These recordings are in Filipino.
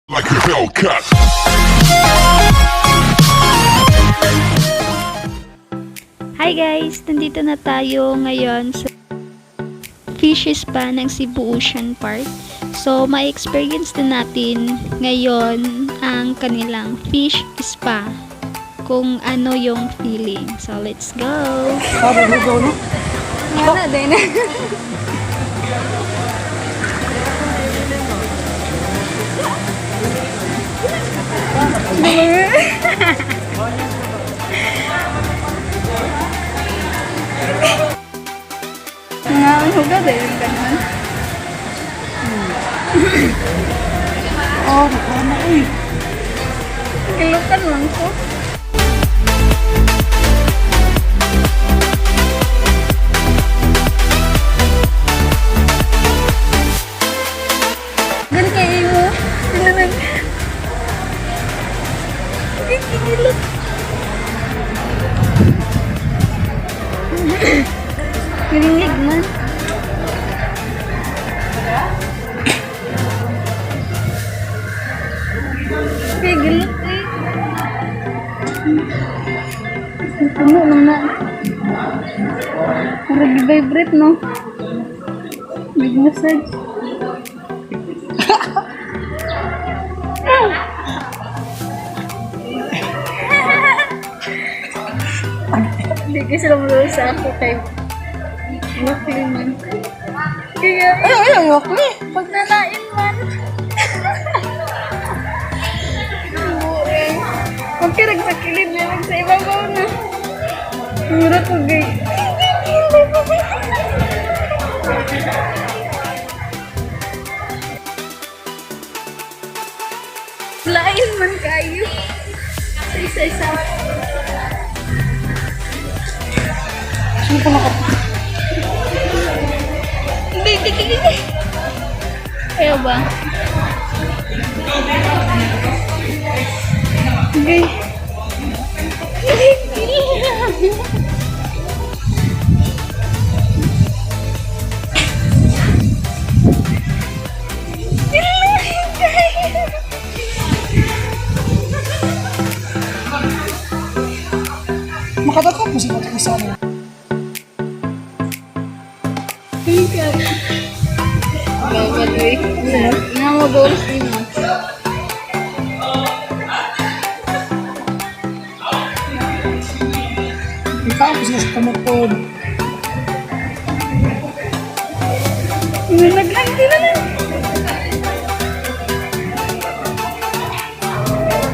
like a Hellcat. Hi guys! Nandito na tayo ngayon sa fish spa ng Cebu Ocean Park. So, ma-experience na natin ngayon ang kanilang fish spa. Kung ano yung feeling. So, let's go! Wala din. Mga hugad eh, ganun. Oh, nakama eh. Kilukan lang ko. Ganun kayo mo. Ganun. Kikilot. Nilingig man. Kikilot eh. Puno lang na. Parang vibrate no. Big massage. Hindi kasi naman sa ako kay Wakli man. Kaya, ay, Wakli. Pag nanain man. Huwag ka nagsakilid na lang sa ibabaw na. Mura ko gay. Lain man kayo. Sa isa-isa. Sino ka nakapit? Hindi. Ayaw ba? Okay. Makadakot mo siya ito sa amin. Bawal eh. Nga mo goals din mo. Ikaw ko siya sa tumutod. Naglang din na.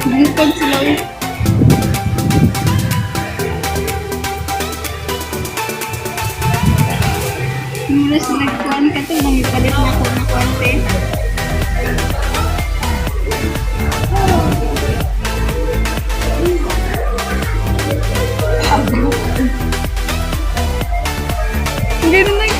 Bintag sila eh. Mulas nagkuhan ka ito, mangipalit na ako na konti. Hindi na nag...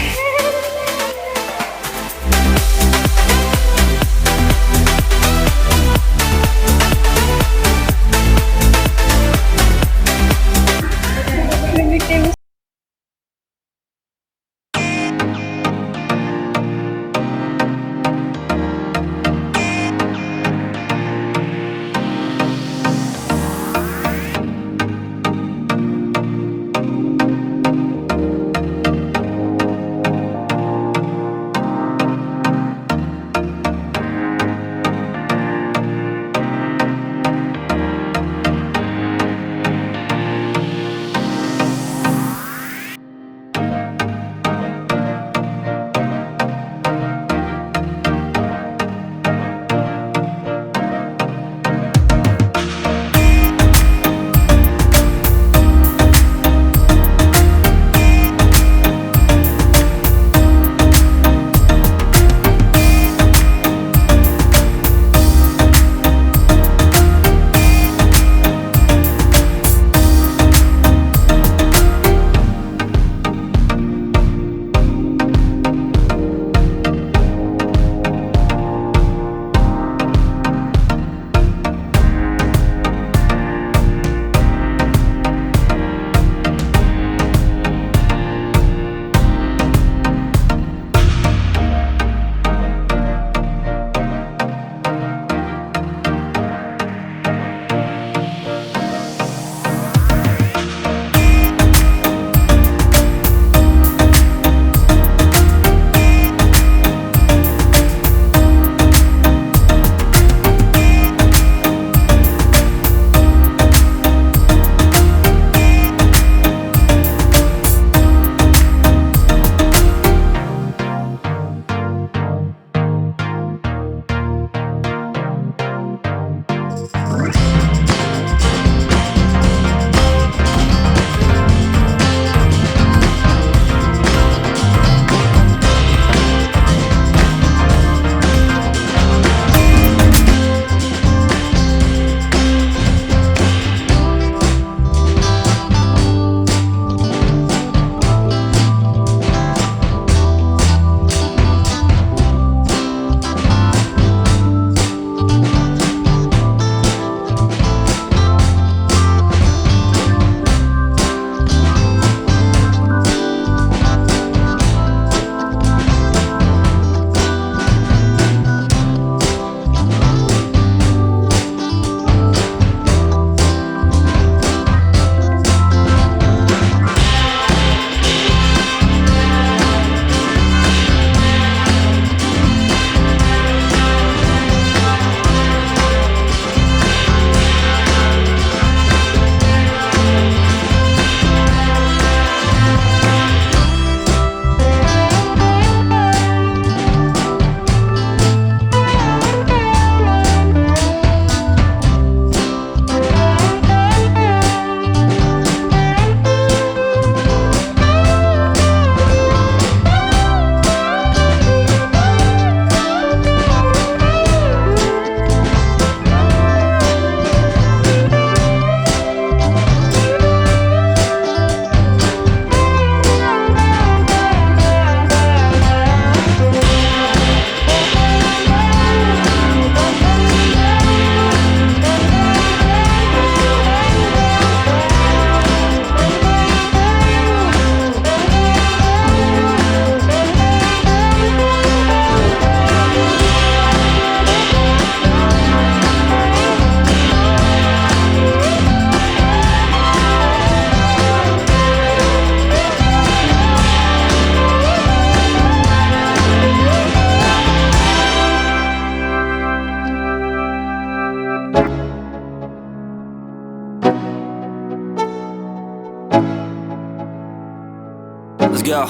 Yo,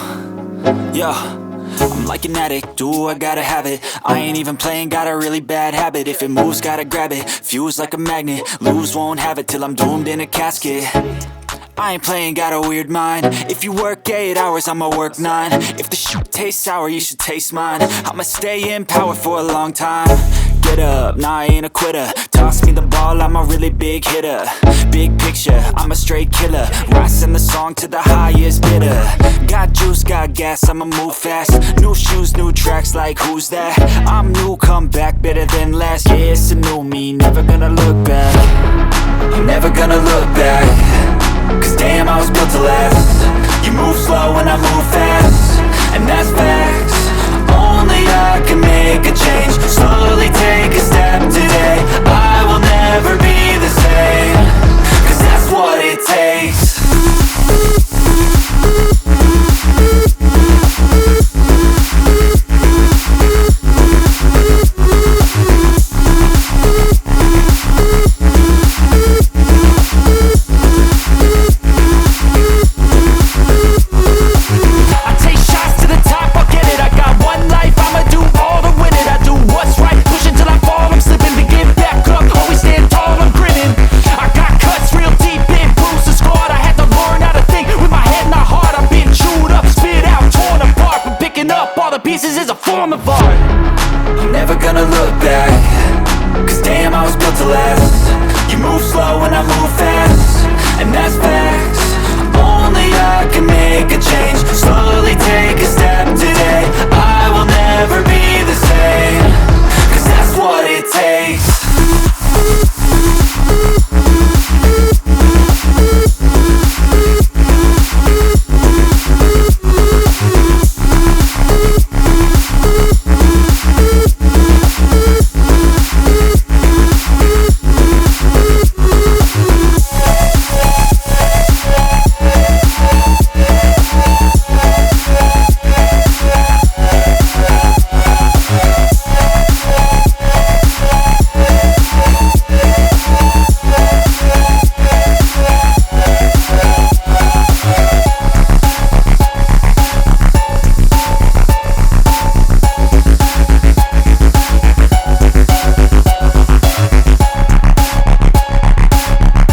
yo, I'm like an addict, do I gotta have it. I ain't even playing, got a really bad habit. If it moves, gotta grab it, fuse like a magnet. Lose, won't have it till I'm doomed in a casket. I ain't playing, got a weird mind. If you work 8 hours, I'ma work 9. If the shoot tastes sour, you should taste mine. I'ma stay in power for a long time. Get up, nah, I ain't a quitter. Toss me the ball, I'm a really big hitter. Big picture, I'm a straight killer. Rising the song to the highest bidder. Got juice, got gas, I'ma move fast. New shoes, new tracks, like who's that? I'm new, come back, better than last. Yeah, it's a new me, never gonna look back. I'm never gonna look back. Cause damn, I was built to last. You move slow and I move fast, and that's facts. Only I can make a change. Slowly take a step today. I will never be the same. Cause that's what it takes. Pieces is a form of art. I'm never gonna look back. Cause damn, I was built to last.